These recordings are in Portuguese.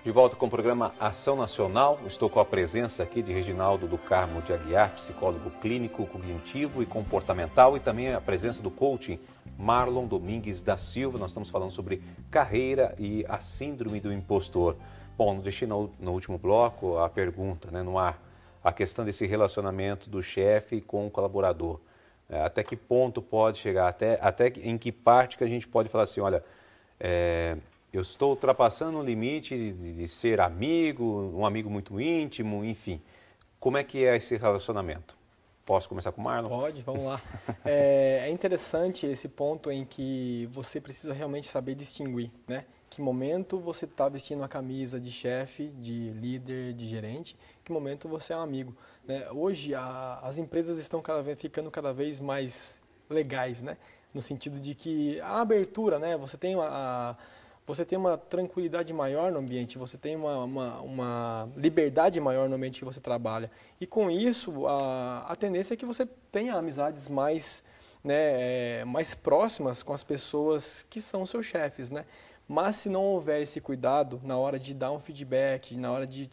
De volta com o programa Ação Nacional. Estou com a presença aqui de Reginaldo do Carmo de Aguiar, psicólogo clínico, cognitivo e comportamental, e também a presença do coaching Marlon Domingues da Silva. Nós estamos falando sobre carreira e a síndrome do impostor. Bom, deixei no último bloco a pergunta, né, no ar, a questão desse relacionamento do chefe com o colaborador. Até que ponto pode chegar, até em que parte que a gente pode falar assim, olha, eu estou ultrapassando o limite de ser amigo, um amigo muito íntimo, enfim. Como é que é esse relacionamento? Posso começar com o Marlon? Pode, vamos lá. É interessante esse ponto em que você precisa realmente saber distinguir, né? Que momento você está vestindo a camisa de chefe, de líder, de gerente, que momento você é um amigo, né? Hoje as empresas estão ficando cada vez mais legais, né? No sentido de que a abertura, né? Você tem uma tranquilidade maior no ambiente, você tem uma liberdade maior no ambiente que você trabalha. E com isso, a tendência é que você tenha amizades mais, né, mais próximas com as pessoas que são seus chefes, né? Mas se não houver esse cuidado na hora de dar um feedback, na hora de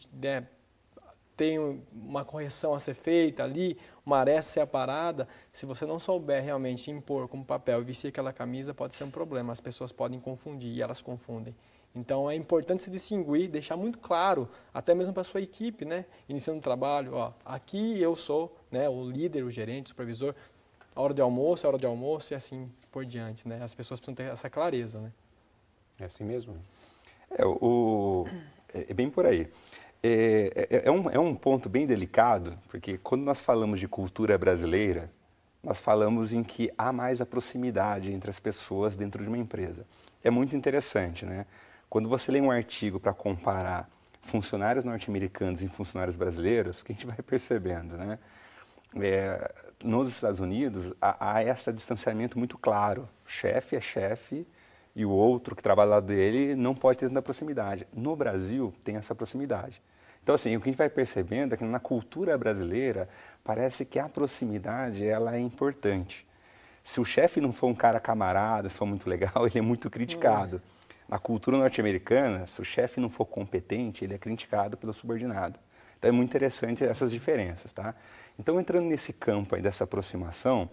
ter uma correção a ser feita ali, uma areia a ser aparada, se você não souber realmente impor como papel e vestir aquela camisa, pode ser um problema. As pessoas podem confundir e elas confundem. Então é importante se distinguir, deixar muito claro, até mesmo para a sua equipe, né? Iniciando o trabalho, ó, aqui eu sou, né, o líder, o gerente, o supervisor, a hora de almoço, e assim por diante, né? As pessoas precisam ter essa clareza, né? É assim mesmo? É bem por aí. É um ponto bem delicado, porque quando nós falamos de cultura brasileira, nós falamos em que há mais a proximidade entre as pessoas dentro de uma empresa. É muito interessante, né? Quando você lê um artigo para comparar funcionários norte-americanos e funcionários brasileiros, o que a gente vai percebendo, né? Nos Estados Unidos, há esse distanciamento muito claro. Chefe é chefe e o outro que trabalha ao lado dele não pode ter tanta proximidade. No Brasil, tem essa proximidade. Então, assim, o que a gente vai percebendo é que na cultura brasileira, parece que a proximidade ela é importante. Se o chefe não for um cara camarada, se for muito legal, ele é muito criticado. Na cultura norte-americana, se o chefe não for competente, ele é criticado pelo subordinado. Então, é muito interessante essas diferenças, tá? Então, entrando nesse campo aí dessa aproximação,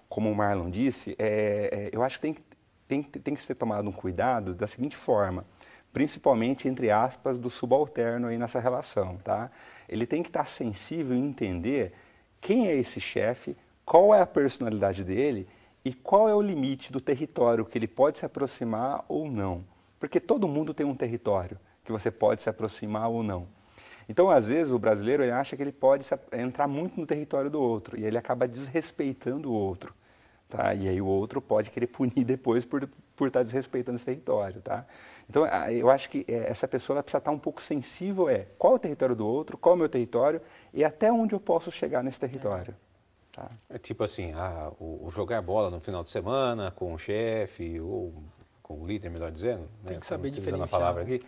como o Marlon disse, eu acho que tem que ser tomado um cuidado da seguinte forma, principalmente, entre aspas, do subalterno aí nessa relação, tá? Ele tem que estar sensível e entender quem é esse chefe, qual é a personalidade dele e qual é o limite do território que ele pode se aproximar ou não. Porque todo mundo tem um território que você pode se aproximar ou não. Então, às vezes, o brasileiro ele acha que ele pode entrar muito no território do outro e ele acaba desrespeitando o outro. Tá? E aí o outro pode querer punir depois por estar desrespeitando esse território. Tá? Então, eu acho que essa pessoa ela precisa estar um pouco sensível qual é o território do outro, qual é o meu território e até onde eu posso chegar nesse território. Tá? É tipo assim, o jogar bola no final de semana com o chefe ou com o líder, melhor dizendo. Né? Tem que saber utilizando diferenciar. a palavra aqui.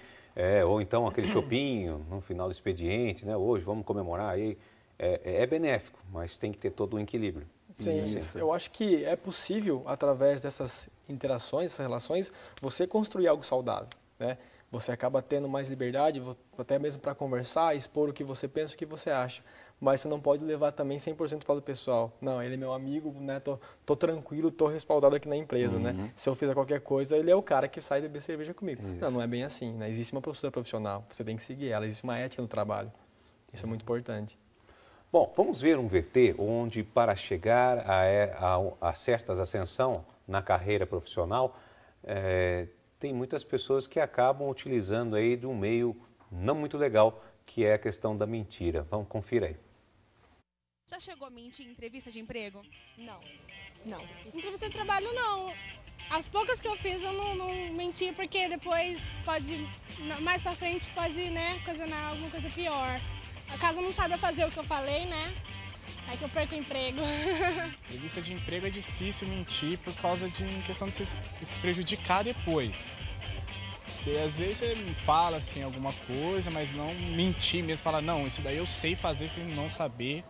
Ou então aquele chopinho no final do expediente, né? Hoje vamos comemorar. Aí, é benéfico, mas tem que ter todo um equilíbrio. Sim, eu acho que é possível, através dessas interações, dessas relações, você construir algo saudável, né? Você acaba tendo mais liberdade, até mesmo para conversar, expor o que você pensa, o que você acha. Mas você não pode levar também 100% para o pessoal. Não, ele é meu amigo, né? Tô tranquilo, tô respaldado aqui na empresa, né? Se eu fizer qualquer coisa, ele é o cara que sai beber cerveja comigo. Não, não é bem assim, né? Existe uma postura profissional, você tem que seguir ela, existe uma ética no trabalho. Isso é muito importante. Bom, vamos ver um VT onde, para chegar a certas ascensão na carreira profissional, tem muitas pessoas que acabam utilizando aí de um meio não muito legal, que é a questão da mentira. Vamos conferir aí. Já chegou a mentir em entrevista de emprego? Não. Entrevista de trabalho, não. As poucas que eu fiz, eu não menti, porque depois mais pra frente, pode, né, ocasionar alguma coisa pior. A casa não saiba fazer o que eu falei, né? Aí que eu perco o emprego. Entrevista de emprego é difícil mentir por causa de questão de se prejudicar depois. Às vezes você fala assim alguma coisa, mas não mentir mesmo, falar, não, isso daí eu sei fazer sem não saber.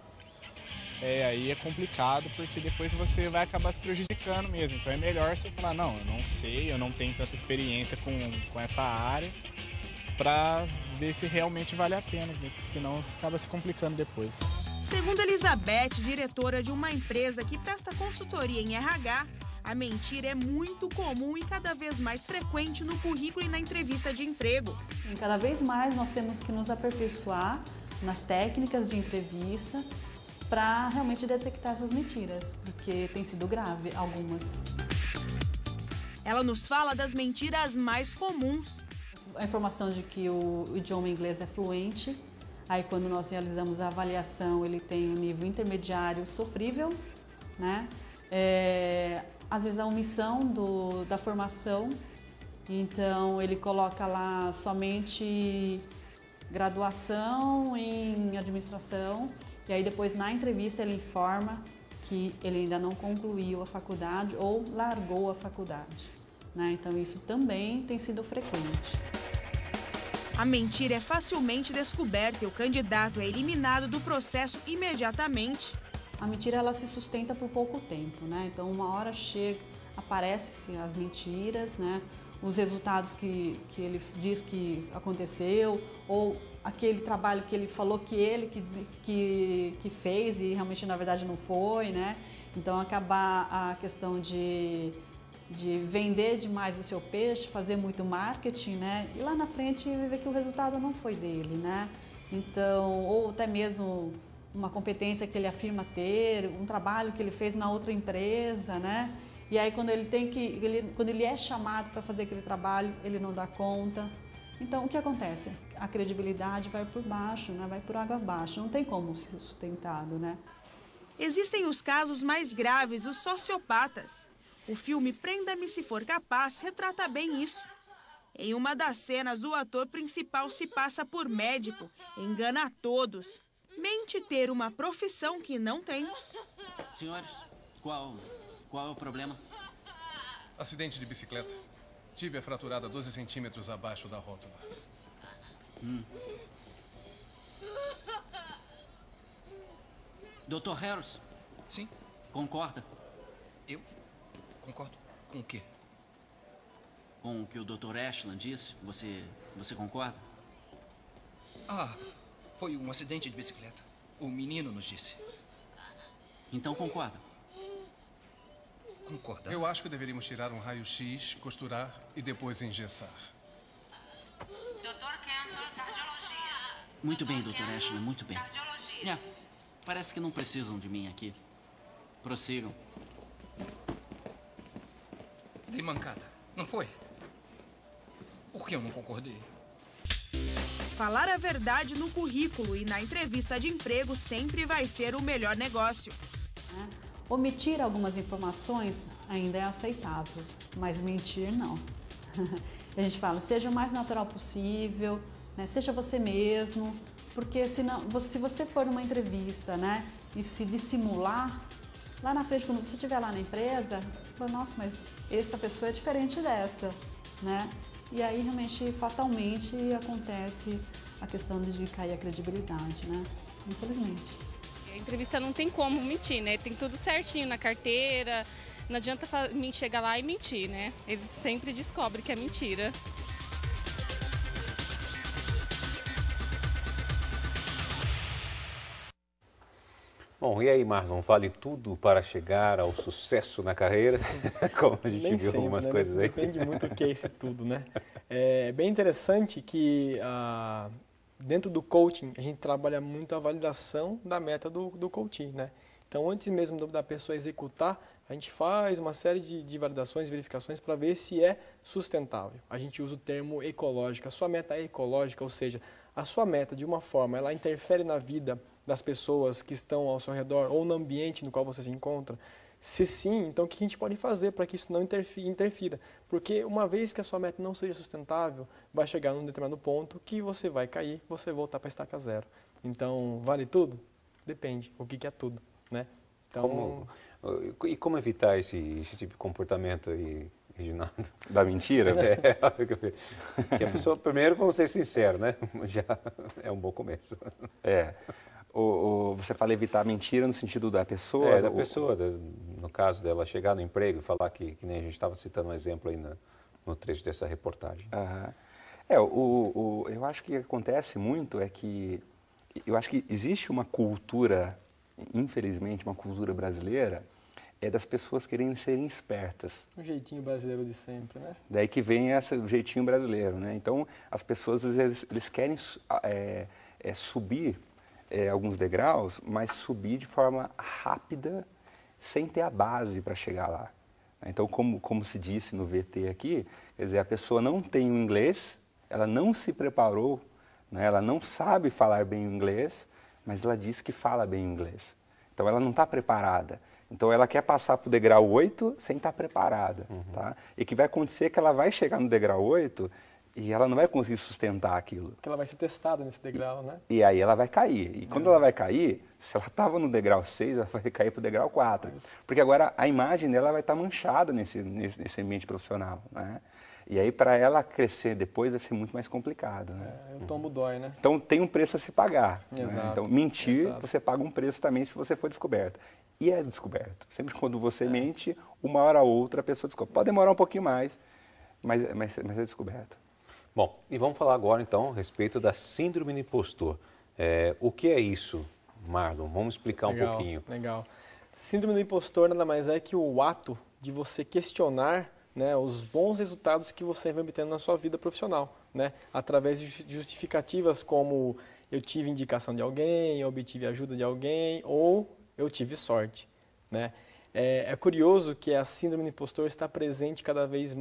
Aí é complicado, porque depois você vai acabar se prejudicando mesmo. Então é melhor você falar, não, eu não sei, eu não tenho tanta experiência com essa área, para ver se realmente vale a pena, porque senão acaba se complicando depois. Segundo Elizabeth, diretora de uma empresa que presta consultoria em RH, a mentira é muito comum e cada vez mais frequente no currículo e na entrevista de emprego. E cada vez mais nós temos que nos aperfeiçoar nas técnicas de entrevista para realmente detectar essas mentiras, porque tem sido grave algumas. Ela nos fala das mentiras mais comuns. A informação de que o idioma inglês é fluente, aí quando nós realizamos a avaliação ele tem um nível intermediário sofrível, né? Às vezes a omissão da formação, então ele coloca lá somente graduação em administração e aí depois na entrevista ele informa que ele ainda não concluiu a faculdade ou largou a faculdade, né? Então isso também tem sido frequente. A mentira é facilmente descoberta e o candidato é eliminado do processo imediatamente. A mentira ela se sustenta por pouco tempo, né? Então uma hora chega, aparecem as mentiras, né? Os resultados que ele diz que aconteceu ou aquele trabalho que ele falou que ele que fez e realmente na verdade não foi, né? Então acabar a questão de vender demais o seu peixe, fazer muito marketing, né? E lá na frente ver que o resultado não foi dele, né? Então, ou até mesmo uma competência que ele afirma ter, um trabalho que ele fez na outra empresa, né? E aí quando quando ele é chamado para fazer aquele trabalho, ele não dá conta. Então o que acontece? A credibilidade vai por baixo, né? Vai por água abaixo, não tem como ser sustentado, né? Existem os casos mais graves, os sociopatas. O filme Prenda-me se for capaz retrata bem isso. Em uma das cenas, o ator principal se passa por médico, engana a todos. Mente ter uma profissão que não tem. Senhores, qual é o problema? Acidente de bicicleta. Tíbia fraturada 12 centímetros abaixo da rótula. Dr. Harris? Sim? Concorda? Eu? Concordo. Com o quê? Com o que o Dr. Ashland disse? Você concorda? Ah, foi um acidente de bicicleta. O menino nos disse. Então concorda? Concorda. Eu acho que deveríamos tirar um raio-x, costurar e depois engessar. Dr. Cantor, cardiologia. Muito bem, Dr. Ashland, muito bem. Cardiologia. Parece que não precisam de mim aqui. Prossigam. Dei mancada, não foi? Por que eu não concordei? Falar a verdade no currículo e na entrevista de emprego sempre vai ser o melhor negócio. Omitir algumas informações ainda é aceitável, mas mentir não. A gente fala, seja o mais natural possível, né? Seja você mesmo, porque senão, se você for numa entrevista, né, e se dissimular, lá na frente, quando você estiver lá na empresa, fala, nossa, mas essa pessoa é diferente dessa, né? E aí, realmente, fatalmente, acontece a questão de cair a credibilidade, né? Infelizmente. A entrevista não tem como mentir, né? Tem tudo certinho na carteira, não adianta chegar lá e mentir, né? Eles sempre descobrem que é mentira. Bom, e aí, Marlon, vale tudo para chegar ao sucesso na carreira? Como a gente viu algumas coisas aí. Depende muito do que é esse tudo, né? É bem interessante que dentro do coaching a gente trabalha muito a validação da meta do coaching, né? Então, antes mesmo da pessoa executar, a gente faz uma série de validações, verificações para ver se é sustentável. A gente usa o termo ecológico. A sua meta é ecológica, ou seja, a sua meta, de uma forma, ela interfere na vida das pessoas que estão ao seu redor ou no ambiente no qual você se encontra? Se sim, então o que a gente pode fazer para que isso não interfira? Porque uma vez que a sua meta não seja sustentável, vai chegar num determinado ponto que você vai cair, você vai voltar para a estaca zero. Então, vale tudo? Depende. O que é tudo, né? Então, como evitar esse tipo de comportamento aí, Reginaldo? Da mentira? Que a pessoa, primeiro, vamos ser sinceros, né? Já é um bom começo. Você fala evitar a mentira no sentido da pessoa? Da pessoa, no caso dela chegar no emprego e falar que nem a gente estava citando um exemplo aí no trecho dessa reportagem. Eu acho que acontece muito é que eu acho que existe uma cultura, infelizmente, uma cultura brasileira, das pessoas querendo serem espertas. Um jeitinho brasileiro de sempre, né? Daí que vem o jeitinho brasileiro, né? Então, as pessoas, eles querem subir alguns degraus, mas subir de forma rápida, sem ter a base para chegar lá. Então, como se disse no VT aqui, quer dizer, a pessoa não tem o inglês, ela não se preparou, né? Ela não sabe falar bem o inglês, mas ela diz que fala bem o inglês. Então, ela não está preparada. Então, ela quer passar para o degrau 8 sem estar preparada. Tá? E o que vai acontecer é que ela vai chegar no degrau 8 e ela não vai conseguir sustentar aquilo. Porque ela vai ser testada nesse degrau, né? E aí ela vai cair. E quando ela vai cair, se ela estava no degrau 6, ela vai cair para o degrau 4. Porque agora a imagem dela vai estar manchada nesse ambiente profissional. Né? E aí, para ela crescer depois, vai ser muito mais complicado. Né? O tombo dói, né? Então, tem um preço a se pagar. Exato. Né? Então, mentir, Exato. você paga um preço também se você for descoberto. E é descoberto. Sempre quando você mente, uma hora ou outra a pessoa descobre. Pode demorar um pouquinho mais, mas é descoberto. Bom, e vamos falar agora, então, a respeito da síndrome do impostor. O que é isso, Marlon? Vamos explicar um pouquinho. Legal. Síndrome do impostor nada mais é que o ato de você questionar, né, os bons resultados que você vem obtendo na sua vida profissional, né, através de justificativas como eu tive indicação de alguém, eu obtive ajuda de alguém ou eu tive sorte. Né? É curioso que a síndrome do impostor está presente cada vez,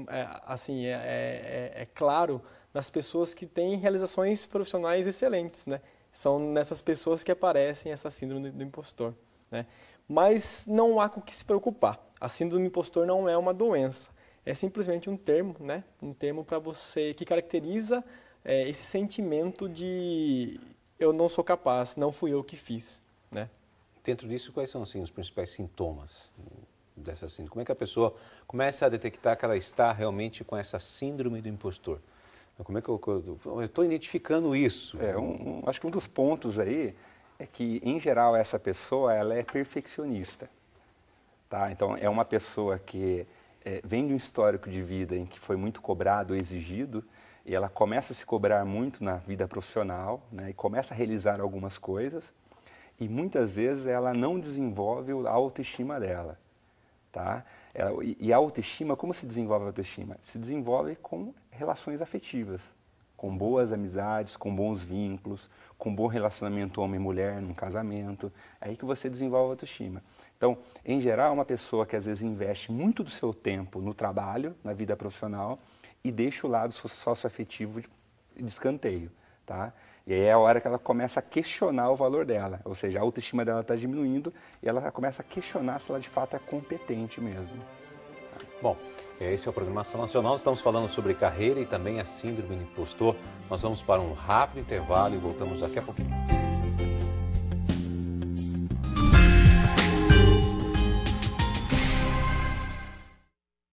claro, nas pessoas que têm realizações profissionais excelentes. Né? São nessas pessoas que aparecem essa síndrome do impostor. Né? Mas não há com o que se preocupar. A síndrome do impostor não é uma doença. É simplesmente um termo, né? Um termo para você que caracteriza esse sentimento de eu não sou capaz, não fui eu que fiz. Né? Dentro disso, quais são assim, os principais sintomas dessa síndrome? Como é que a pessoa começa a detectar que ela está realmente com essa síndrome do impostor? Como é que eu estou identificando isso? Acho que um dos pontos aí é que, em geral, essa pessoa ela é perfeccionista. Tá? Então, é uma pessoa que vem de um histórico de vida em que foi muito cobrado ou exigido, e ela começa a se cobrar muito na vida profissional, né? E começa a realizar algumas coisas, e muitas vezes ela não desenvolve a autoestima dela. Tá? E a autoestima, como se desenvolve a autoestima? Se desenvolve com relações afetivas, com boas amizades, com bons vínculos, com bom relacionamento homem-mulher num casamento. É aí que você desenvolve a autoestima. Então, em geral, uma pessoa que às vezes investe muito do seu tempo no trabalho, na vida profissional, e deixa o lado socioafetivo de escanteio. Tá? E aí é a hora que ela começa a questionar o valor dela, ou seja, a autoestima dela está diminuindo e ela começa a questionar se ela de fato é competente mesmo. Bom, esse é o Programação Nacional, estamos falando sobre carreira e também a síndrome do impostor. Nós vamos para um rápido intervalo e voltamos daqui a pouquinho.